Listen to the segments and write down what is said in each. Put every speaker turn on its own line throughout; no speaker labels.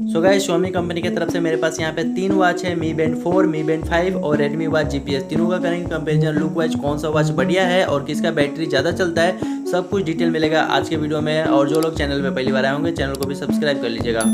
So guys, Xiaomi company की तरफ से मेरे पास यहाँ पे 3 वॉच है, Mi Band 4, Mi Band 5 और Redmi Watch GPS। तीनों का करेंगे कंपेरिजन, लुक वाइज कौन सा वॉच बढ़िया है और किसका बैटरी ज़्यादा चलता है, सब कुछ डिटेल मिलेगा आज के वीडियो में। और जो लोग चैनल पे पहली बार आए होंगे, चैनल को भी सब्सक्राइब कर लीजिएगा।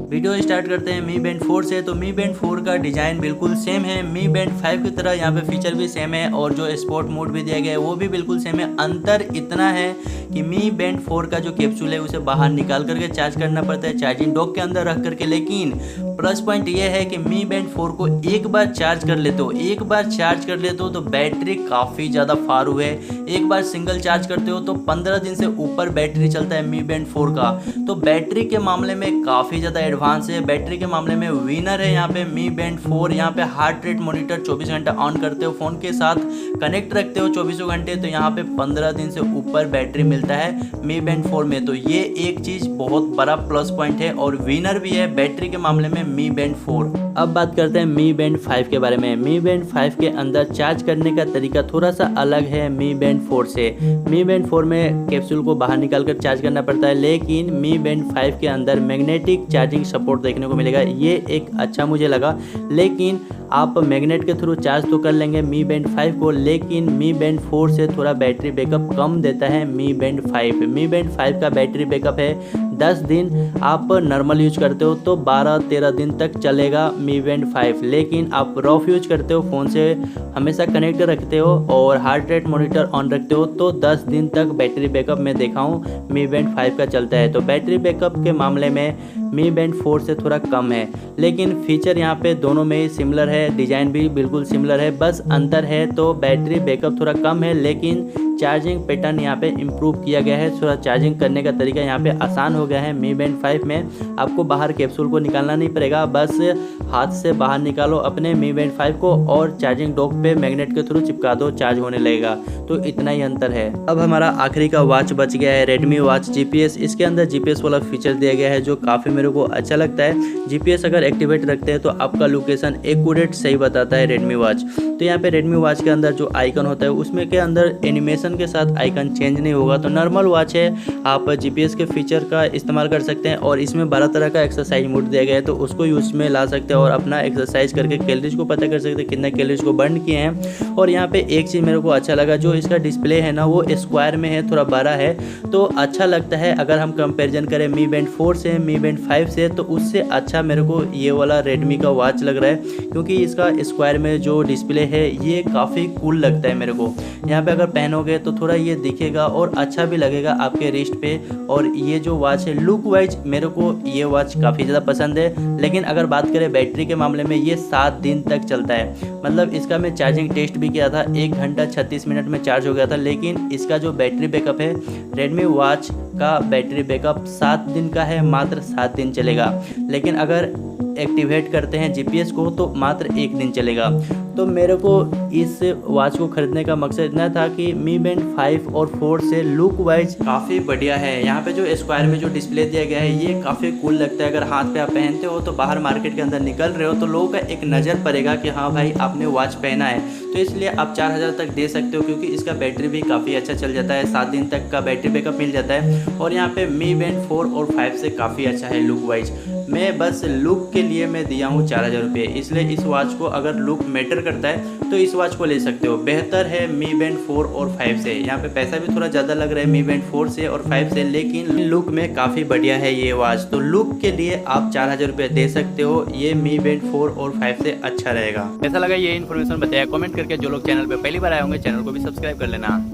वीडियो स्टार्ट करते हैं Mi Band 4 से। तो Mi Band 4 का डिज़ाइन बिल्कुल सेम है, Mi Band 5 की तरह यहाँ पे फीचर भी सेम है और जो स्पोर्ट मोड भी दिया गया है वो भी बिल्कुल सेम है। अंतर इतना है कि Mi Band 4 का जो कैप्सूल है उसे बाहर निकाल करके चार्ज करना पड़ता है, चार्जिंग डॉक के अंदर रख करके। लेकिन प्लस पॉइंट ये है कि Mi Band 4 को एक बार चार्ज कर लेते हो तो बैटरी काफ़ी ज़्यादा फारू है। एक बार सिंगल चार्ज करते हो तो 15 दिन से ऊपर बैटरी चलता है Mi Band 4 का। तो बैटरी के मामले में काफ़ी ज़्यादा एडवांस है, बैटरी के मामले में विनर है यहाँ पे Mi Band 4। यहाँ पे हार्ट रेट मॉनिटर 24 घंटा ऑन करते हो, फ़ोन के साथ कनेक्ट रखते हो 24 घंटे, तो यहाँ पे 15 दिन से ऊपर बैटरी मिलता है Mi Band 4 में। तो ये एक चीज़ बहुत बड़ा प्लस पॉइंट है और विनर भी है बैटरी के मामले में Mi Band 4। अब बात करते हैं Mi Band 5 के बारे में। Mi Band 5 के अंदर चार्ज करने का तरीका थोड़ा सा अलग है Mi Band 4 से। Mi Band 4 में कैप्सूल को बाहर निकाल कर चार्ज करना पड़ता है, लेकिन Mi Band 5 के अंदर मैग्नेटिक चार्जिंग सपोर्ट देखने को मिलेगा। ये एक अच्छा मुझे लगा, लेकिन आप मैग्नेट के थ्रू चार्ज तो कर लेंगे Mi Band 5 को, लेकिन Mi Band 4 से थोड़ा बैटरी बैकअप कम देता है Mi Band 5। Mi Band 5 का बैटरी बैकअप है 10 दिन, आप नॉर्मल यूज करते हो तो 12-13 दिन तक चलेगा Mi Band 5। लेकिन आप रफ यूज करते हो, फ़ोन से हमेशा कनेक्ट रखते हो और हार्ट रेट मॉनिटर ऑन रखते हो तो 10 दिन तक बैटरी बैकअप मैं देखा हूँ Mi Band 5 का चलता है। तो बैटरी बैकअप के मामले में Mi Band 4 से थोड़ा कम है, लेकिन फीचर यहाँ पे दोनों में सिमिलर है, डिज़ाइन भी बिल्कुल सिमिलर है। बस अंतर है तो बैटरी बैकअप थोड़ा कम है, लेकिन चार्जिंग पैटर्न यहाँ पे इम्प्रूव किया गया है। थोड़ा चार्जिंग करने का तरीका यहाँ पे आसान हो गया है Mi Band 5 में। आपको बाहर कैप्सूल को निकालना नहीं पड़ेगा, बस हाथ से बाहर निकालो अपने Mi Band 5 को और चार्जिंग डॉक पे मैग्नेट के थ्रू चिपका दो, चार्ज होने लगेगा। तो इतना ही अंतर है। अब हमारा आखिरी का वॉच बच गया है Redmi Watch GPS। इसके अंदर GPS वाला फीचर दिया गया है जो काफ़ी मेरे को अच्छा लगता है। GPS अगर एक्टिवेट रखते हैं तो आपका लोकेशन एक्यूरेट सही बताता है Redmi Watch। तो यहाँ पे Redmi Watch के अंदर जो आइकन होता है उसमें के अंदर एनिमेशन के साथ आइकन चेंज नहीं होगा। तो नॉर्मल वॉच है, आप GPS के फीचर का इस्तेमाल कर सकते हैं और इसमें 12 तरह का एक्सरसाइज मोड दिया गया है, तो उसको यूज में ला सकते हैं और अपना एक्सरसाइज करके कैलोरीज को पता कर सकते हैं कितना कैलोरीज को बर्न किए हैं। और यहाँ पे एक चीज़ मेरे को अच्छा लगा, जो इसका डिस्प्ले है ना वो स्क्वायर में है, थोड़ा बड़ा है तो अच्छा लगता है। अगर हम कंपेरिजन करें Mi Band 4 से Mi Band 5 से, तो उससे अच्छा मेरे को ये वाला Redmi का वॉच लग रहा है, क्योंकि इसका स्क्वायर में जो डिस्प्ले है ये काफ़ी कूल लगता है मेरे को। यहाँ पे अगर पहनोगे तो थोड़ा ये दिखेगा और अच्छा भी लगेगा आपके रिस्ट पे। और ये जो वॉच है लुक वाइज मेरे को ये वॉच काफ़ी ज़्यादा पसंद है। लेकिन अगर बात करें बैटरी के मामले में, ये 7 दिन तक चलता है। मतलब इसका मैं चार्जिंग टेस्ट भी किया था, 1 घंटा 36 मिनट में चार्ज हो गया था। लेकिन इसका जो बैटरी बैकअप है, Redmi वॉच का बैटरी बैकअप 7 दिन का है, मात्र 7 दिन चलेगा। लेकिन अगर एक्टिवेट करते हैं GPS को तो मात्र 1 दिन चलेगा। तो मेरे को इस वॉच को ख़रीदने का मकसद इतना था कि Mi Band 5 और 4 से लुक वाइज काफ़ी बढ़िया है। यहाँ पे जो स्क्वायर में जो डिस्प्ले दिया गया है ये काफ़ी कूल लगता है। अगर हाथ पे आप पहनते हो तो बाहर मार्केट के अंदर निकल रहे हो तो लोगों का एक नज़र पड़ेगा कि हाँ भाई आपने वॉच पहना है। तो इसलिए आप 4000 तक दे सकते हो, क्योंकि इसका बैटरी भी काफ़ी अच्छा चल जाता है, 7 दिन तक का बैटरी बैकअप मिल जाता है। और यहाँ पे Mi Band 4 और 5 से काफ़ी अच्छा है लुक वाइज। मैं बस लुक के लिए मैं दिया हूँ 4000 रुपये, इसलिए इस वॉच को अगर लुक मैटर करता है तो इस वॉच को ले सकते हो। बेहतर है Mi Band 4 और 5 से। यहाँ पे पैसा भी थोड़ा ज़्यादा लग रहा है Mi Band 4 से और 5 से, लेकिन लुक में काफ़ी बढ़िया है ये वॉच। तो लुक के लिए आप 4000 रुपये दे सकते हो, ये Mi Band 4 और 5 से अच्छा रहेगा। कैसा लगा ये इन्फॉर्मेशन बताया कमेंट करके। जो लोग चैनल पे पहली बार आए होंगे चैनल को भी सब्सक्राइब कर लेना।